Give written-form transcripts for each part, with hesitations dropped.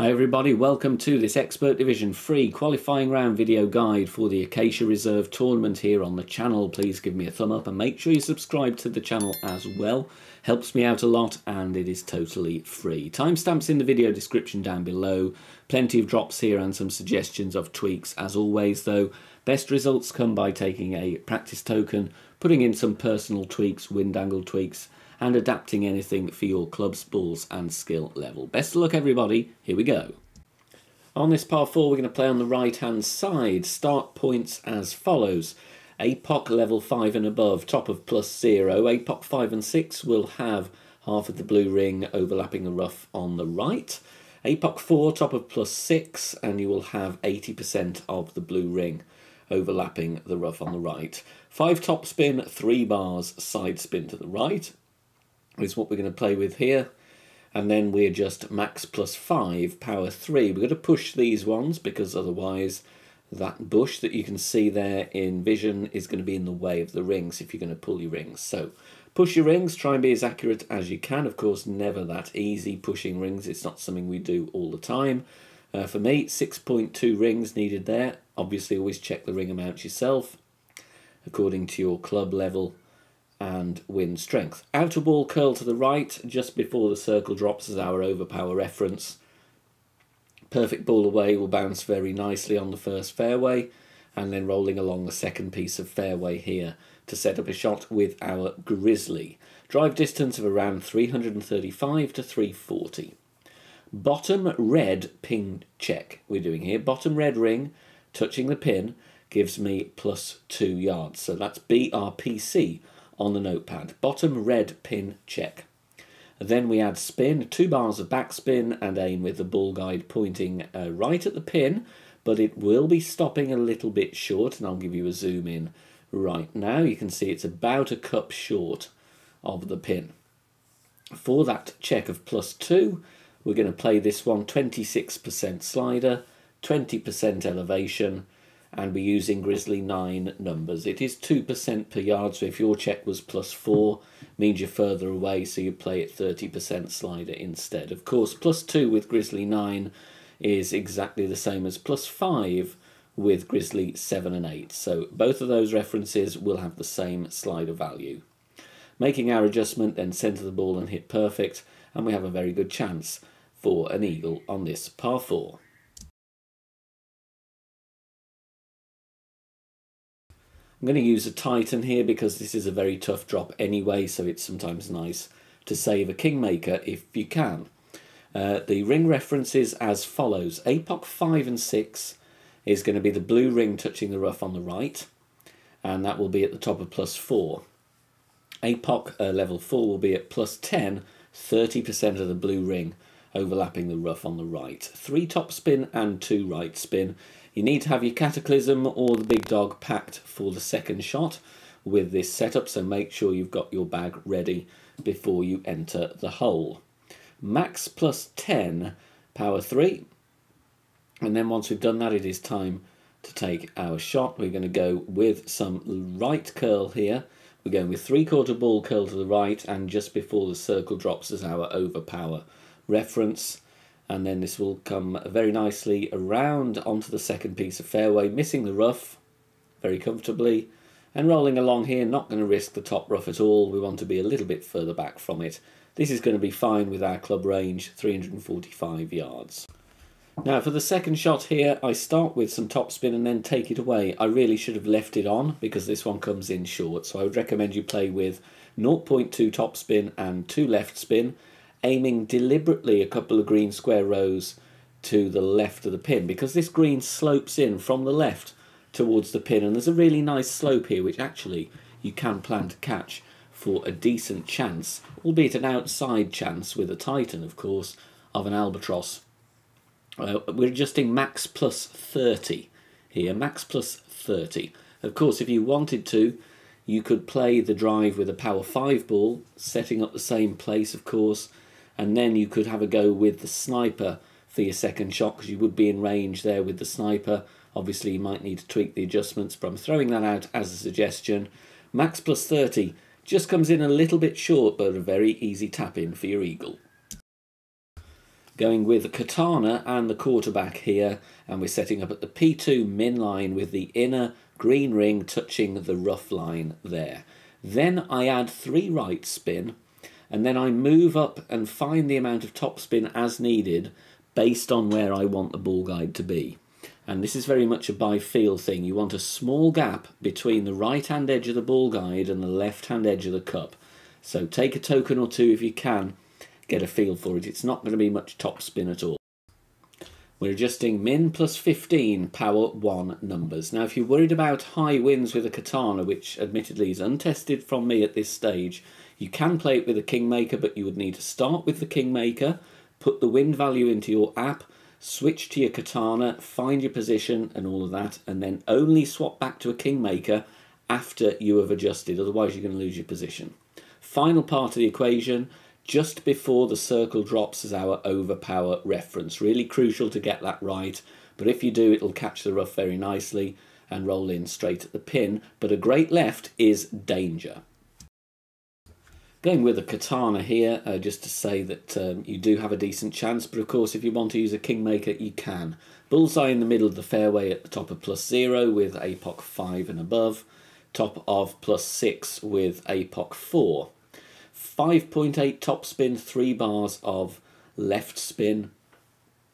Hi everybody, welcome to this Expert Division free qualifying round video guide for the Acacia Reserve tournament here on the channel. Please give me a thumb up and make sure you subscribe to the channel as well. Helps me out a lot and it is totally free. Timestamps in the video description down below. Plenty of drops here and some suggestions of tweaks. As always though, best results come by taking a practice token, putting in some personal tweaks, wind angle tweaks, and adapting anything for your clubs, balls and skill level. Best of luck everybody, here we go. On this par 4 we're going to play on the right hand side. Start points as follows. APOC level 5 and above, top of +0. APOC 5 and 6 will have half of the blue ring overlapping the rough on the right. APOC 4, top of +6, and you will have 80% of the blue ring overlapping the rough on the right. 5 top spin, 3 bars side spin to the right is what we're going to play with here, and then we adjust max +5 power 3. We're going to push these ones because otherwise that bush that you can see there in vision is going to be in the way of the rings if you're going to pull your rings. So push your rings, try and be as accurate as you can. Of course, never that easy pushing rings, it's not something we do all the time. For me, 6.2 rings needed there. Obviously always check the ring amount yourself according to your club level and wind strength. Outer ball curl to the right just before the circle drops as our overpower reference. Perfect ball away will bounce very nicely on the first fairway and then rolling along the second piece of fairway here to set up a shot with our Grizzly. Drive distance of around 335 to 340. Bottom red pin check we're doing here. Bottom red ring touching the pin gives me +2 yards. So that's BRPC on the notepad. Bottom red pin check. Then we add spin, 2 bars of backspin and aim with the ball guide pointing right at the pin, but it will be stopping a little bit short, and I'll give you a zoom in right now. You can see it's about a cup short of the pin. For that check of +2, we're going to play this one 26% slider, 20% elevation, and we're using Grizzly 9 numbers. It is 2% per yard, so if your check was +4, means you're further away, so you play it 30% slider instead. Of course, +2 with Grizzly 9 is exactly the same as +5 with Grizzly 7 and 8. So both of those references will have the same slider value. Making our adjustment, then centre the ball and hit perfect, and we have a very good chance for an eagle on this par 4. I'm going to use a Titan here because this is a very tough drop anyway, so it's sometimes nice to save a Kingmaker if you can. The ring references as follows. APOC 5 and 6 is going to be the blue ring touching the rough on the right, and that will be at the top of +4. APOC level 4 will be at +10, 30% of the blue ring overlapping the rough on the right. 3 top spin and 2 right spin. You need to have your Cataclysm or the big dog packed for the second shot with this setup, so make sure you've got your bag ready before you enter the hole. Max +10, power 3, and then once we've done that, it is time to take our shot. We're going to go with some right curl here. We're going with 3/4 ball curl to the right, and just before the circle drops as our overpower reference. And then this will come very nicely around onto the second piece of fairway, missing the rough very comfortably, and rolling along here, not going to risk the top rough at all. We want to be a little bit further back from it. This is going to be fine with our club range, 345 yards. Now for the second shot here, I start with some top spin and then take it away. I really should have left it on because this one comes in short, so I would recommend you play with 0.2 top spin and 2 left spin, aiming deliberately a couple of green square rows to the left of the pin, because this green slopes in from the left towards the pin, and there's a really nice slope here which actually you can plan to catch for a decent chance, albeit an outside chance with a Titan of course, of an albatross. We're adjusting max +30 here, max +30. Of course if you wanted to, you could play the drive with a power 5 ball, setting up the same place of course, and then you could have a go with the sniper for your second shot, because you would be in range there with the sniper. Obviously you might need to tweak the adjustments, but I'm throwing that out as a suggestion. Max +30 just comes in a little bit short, but a very easy tap in for your eagle. Going with the katana and the quarterback here, and we're setting up at the P2 min line with the inner green ring touching the rough line there. Then I add 3 right spin, and then I move up and find the amount of top spin as needed based on where I want the ball guide to be. And this is very much a by feel thing. You want a small gap between the right hand edge of the ball guide and the left hand edge of the cup. So take a token or two if you can, get a feel for it. It's not going to be much top spin at all. We're adjusting min plus 15 power 1 numbers. Now if you're worried about high winds with a katana, which admittedly is untested from me at this stage, you can play it with a kingmaker, but you would need to start with the kingmaker, put the wind value into your app, switch to your katana, find your position and all of that, and then only swap back to a kingmaker after you have adjusted, otherwise you're going to lose your position. Final part of the equation, just before the circle drops as our overpower reference. Really crucial to get that right, but if you do, it'll catch the rough very nicely and roll in straight at the pin. But a great left is danger. Going with a katana here, just to say that you do have a decent chance, but of course if you want to use a kingmaker you can. Bullseye in the middle of the fairway at the top of +0 with APOC 5 and above, top of +6 with APOC 4. 5.8 top spin, 3 bars of left spin,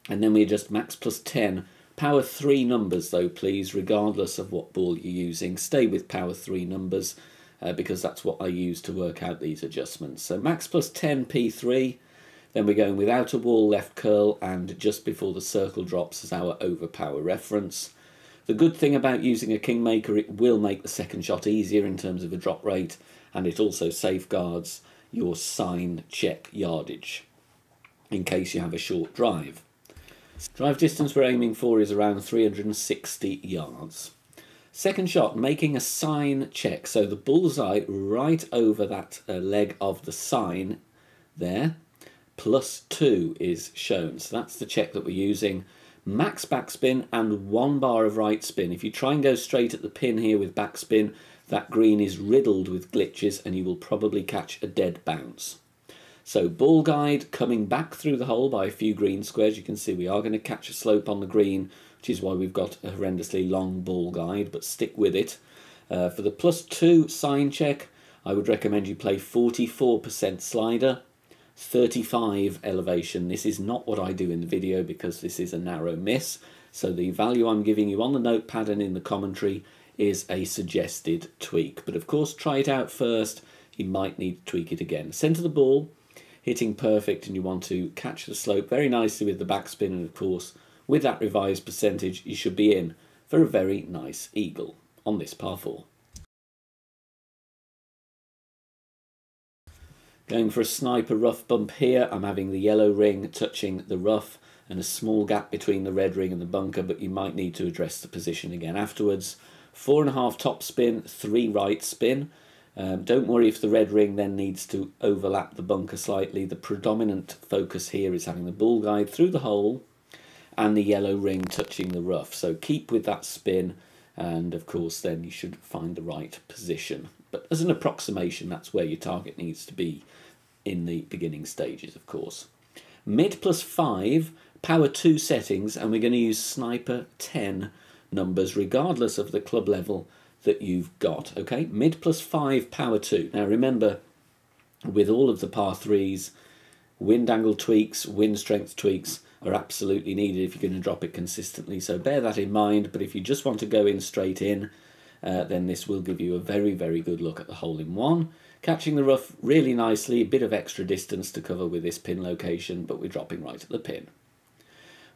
and then we adjust max plus 10. Power 3 numbers though please, regardless of what ball you're using. Stay with power 3 numbers. Because that's what I use to work out these adjustments. So max plus 10 P3, then we're going with outer wall left curl and just before the circle drops as our overpower reference. The good thing about using a kingmaker, it will make the second shot easier in terms of a drop rate, and it also safeguards your sign check yardage in case you have a short drive. Drive distance we're aiming for is around 360 yards. Second shot, making a sign check, so the bullseye right over that leg of the sign there, +2 is shown. So that's the check that we're using. Max backspin and 1 bar of right spin. If you try and go straight at the pin here with backspin, that green is riddled with glitches and you will probably catch a dead bounce. So ball guide coming back through the hole by a few green squares. You can see we are going to catch a slope on the green, which is why we've got a horrendously long ball guide, but stick with it. For the +2 sign check, I would recommend you play 44% slider, 35 elevation. This is not what I do in the video because this is a narrow miss. So the value I'm giving you on the notepad and in the commentary is a suggested tweak. But of course, try it out first. You might need to tweak it again. Centre the ball, hitting perfect, and you want to catch the slope very nicely with the backspin, and of course with that revised percentage you should be in for a very nice eagle on this par 4. Going for a sniper rough bump here. I'm having the yellow ring touching the rough and a small gap between the red ring and the bunker, but you might need to address the position again afterwards. 4.5 top spin, 3 right spin. Don't worry if the red ring then needs to overlap the bunker slightly. The predominant focus here is having the ball guide through the hole and the yellow ring touching the rough. So keep with that spin, and of course then you should find the right position. But as an approximation, that's where your target needs to be in the beginning stages, of course. Mid +5, power 2 settings, and we're going to use sniper 10 numbers regardless of the club level that you've got. Okay, mid +5, power 2. Now remember, with all of the par 3s, wind angle tweaks, wind strength tweaks are absolutely needed if you're going to drop it consistently, so bear that in mind. But if you just want to go in straight in, then this will give you a very, very good look at the hole-in-one. Catching the rough really nicely, a bit of extra distance to cover with this pin location, but we're dropping right at the pin.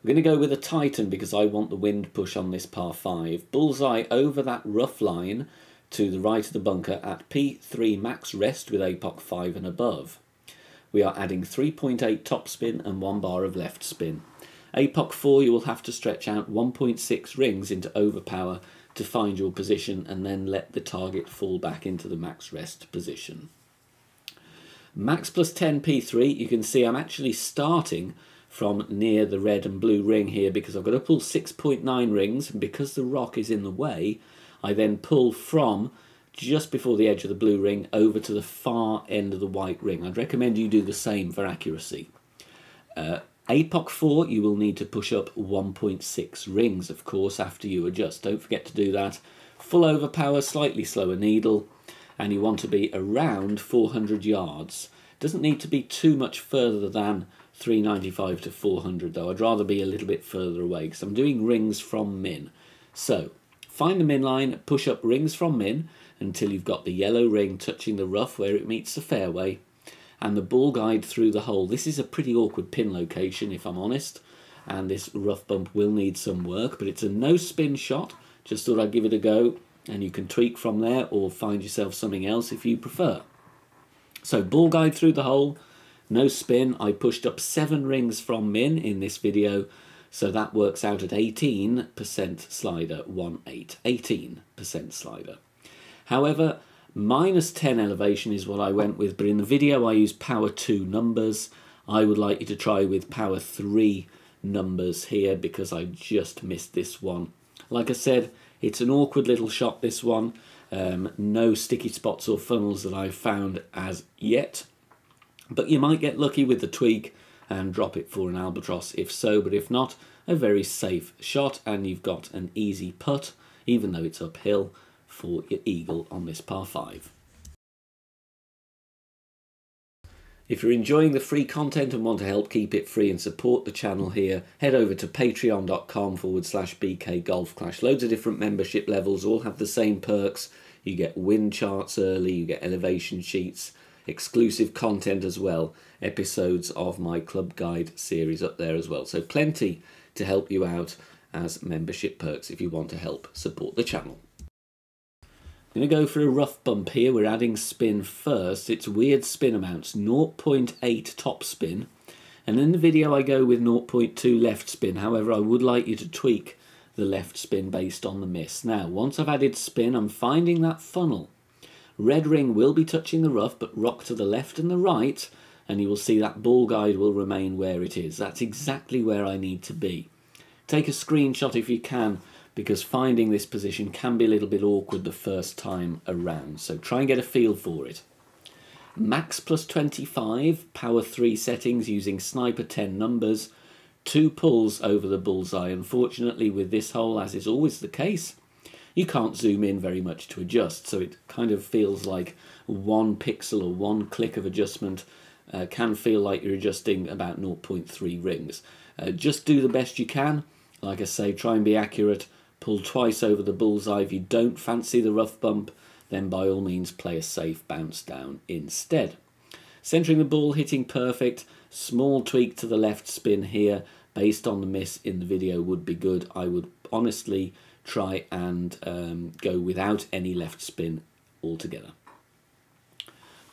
We're going to go with a Titan because I want the wind push on this par 5. Bullseye over that rough line to the right of the bunker at P3 max rest with APOC 5 and above. We are adding 3.8 top spin and 1 bar of left spin. APOC 4 you will have to stretch out 1.6 rings into overpower to find your position and then let the target fall back into the max rest position. Max +10 P3, you can see I'm actually starting from near the red and blue ring here because I've got to pull 6.9 rings, and because the rock is in the way, I then pull from just before the edge of the blue ring over to the far end of the white ring. I'd recommend you do the same for accuracy. APOC 4, you will need to push up 1.6 rings, of course, after you adjust. Don't forget to do that. Full overpower, slightly slower needle, and you want to be around 400 yards. Doesn't need to be too much further than 395 to 400 though. I'd rather be a little bit further away because I'm doing rings from min. So find the min line, push up rings from min until you've got the yellow ring touching the rough where it meets the fairway, and the ball guide through the hole. This is a pretty awkward pin location, if I'm honest, and this rough bump will need some work, but it's a no spin shot. Just thought I'd give it a go, and you can tweak from there or find yourself something else if you prefer. So ball guide through the hole, no spin. I pushed up 7 rings from min in this video, so that works out at 18% slider, 18% slider. However, -10 elevation is what I went with, but in the video I used power 2 numbers. I would like you to try with power 3 numbers here because I just missed this one. Like I said, it's an awkward little shot, this one. No sticky spots or funnels that I've found as yet, but you might get lucky with the tweak and drop it for an albatross if so, but if not, a very safe shot, and you've got an easy putt, even though it's uphill, for your eagle on this par 5. If you're enjoying the free content and want to help keep it free and support the channel here, head over to patreon.com/BK Golf Clash. Loads of different membership levels, all have the same perks. You get wind charts early, you get elevation sheets, exclusive content as well, episodes of my club guide series up there as well. So plenty to help you out as membership perks if you want to help support the channel. I'm going to go for a rough bump here. We're adding spin first. It's weird spin amounts, 0.8 top spin, and in the video I go with 0.2 left spin. However, I would like you to tweak the left spin based on the miss. Now, once I've added spin, I'm finding that funnel. Red ring will be touching the rough, but rock to the left and the right, and you will see that ball guide will remain where it is. That's exactly where I need to be. Take a screenshot if you can, because finding this position can be a little bit awkward the first time around. So try and get a feel for it. Max plus 25, power 3 settings using sniper 10 numbers, 2 pulls over the bullseye. Unfortunately with this hole, as is always the case, you can't zoom in very much to adjust, so it kind of feels like 1 pixel or 1 click of adjustment can feel like you're adjusting about 0.3 rings. Just do the best you can. Like I say, try and be accurate. Pull twice over the bullseye. If you don't fancy the rough bump, then by all means play a safe bounce down instead. Centering the ball, hitting perfect. Small tweak to the left spin here based on the miss in the video would be good. I would honestly try and go without any left spin altogether.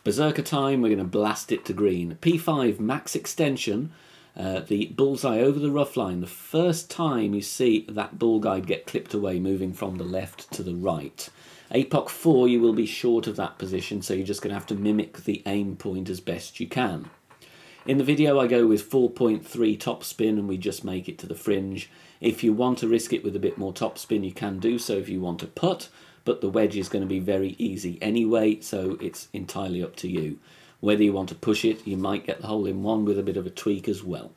Berserker time, we're going to blast it to green. P5 max extension. The bullseye over the rough line. The first time you see that ball guide get clipped away, moving from the left to the right. APOC 4, you will be short of that position, so you're just going to have to mimic the aim point as best you can. In the video I go with 4.3 top spin and we just make it to the fringe. If you want to risk it with a bit more top spin, you can do so if you want to putt, but the wedge is going to be very easy anyway, so it's entirely up to you. Whether you want to push it, you might get the hole in one with a bit of a tweak as well.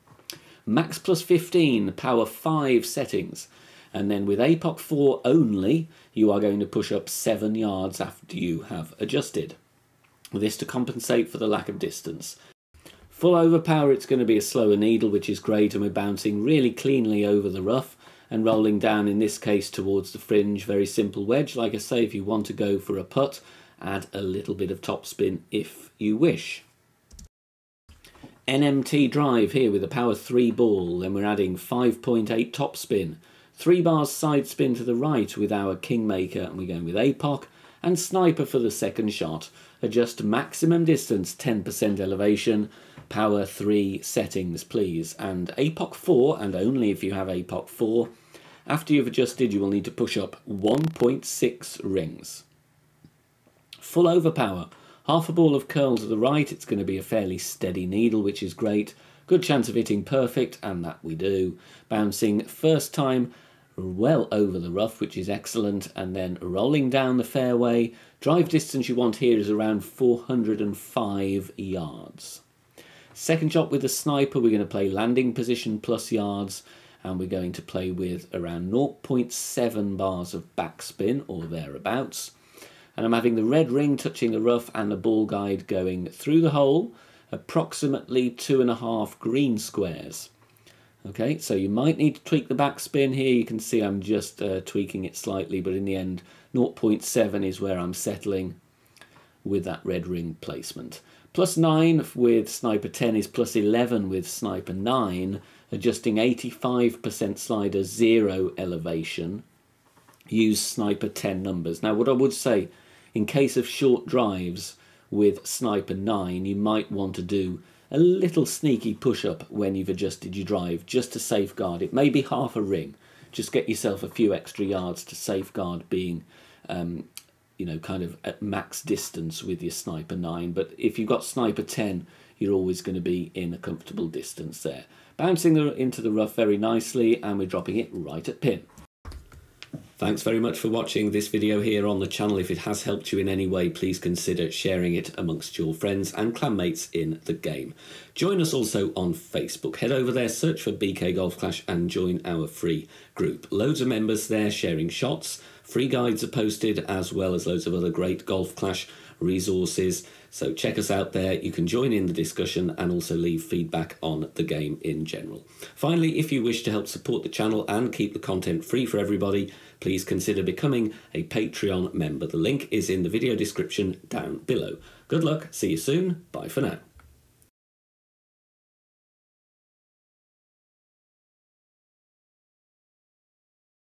Max plus 15, power 5 settings. And then with APOC 4 only, you are going to push up 7 yards after you have adjusted. This to compensate for the lack of distance. Full overpower, it's going to be a slower needle, which is great, and we're bouncing really cleanly over the rough and rolling down, in this case, towards the fringe. Very simple wedge. Like I say, if you want to go for a putt, add a little bit of topspin if you wish. NMT drive here with a power 3 ball, then we're adding 5.8 topspin, 3 bars side spin to the right with our Kingmaker, and we're going with APOC, and Sniper for the second shot. Adjust maximum distance, 10% elevation, power 3 settings please, and APOC 4, and only if you have APOC 4. After you've adjusted, you will need to push up 1.6 rings. Full overpower, half a ball of curl to the right. It's going to be a fairly steady needle, which is great. Good chance of hitting perfect, and that we do. Bouncing first time well over the rough, which is excellent, and then rolling down the fairway. Drive distance you want here is around 405 yards. Second shot with the sniper, we're going to play landing position plus yards, and we're going to play with around 0.7 bars of backspin or thereabouts. And I'm having the red ring touching the rough and the ball guide going through the hole, approximately 2.5 green squares. Okay, so you might need to tweak the backspin here. You can see I'm just tweaking it slightly, but in the end 0.7 is where I'm settling with that red ring placement. +9 with sniper 10 is +11 with sniper 9, adjusting 85% slider 0 elevation. Use sniper 10 numbers. Now what I would say, in case of short drives with sniper 9, you might want to do a little sneaky push-up when you've adjusted your drive, just to safeguard. It may be half a ring. Just get yourself a few extra yards to safeguard being, you know, kind of at max distance with your sniper 9. But if you've got sniper 10, you're always going to be in a comfortable distance there. Bouncing into the rough very nicely, and we're dropping it right at pin. Thanks very much for watching this video here on the channel. If it has helped you in any way, please consider sharing it amongst your friends and clanmates in the game. Join us also on Facebook. Head over there, search for BK Golf Clash and join our free group. Loads of members there sharing shots. Free guides are posted, as well as loads of other great Golf Clash resources. So check us out there. You can join in the discussion and also leave feedback on the game in general. Finally, if you wish to help support the channel and keep the content free for everybody, please consider becoming a Patreon member. The link is in the video description down below. Good luck, see you soon, bye for now.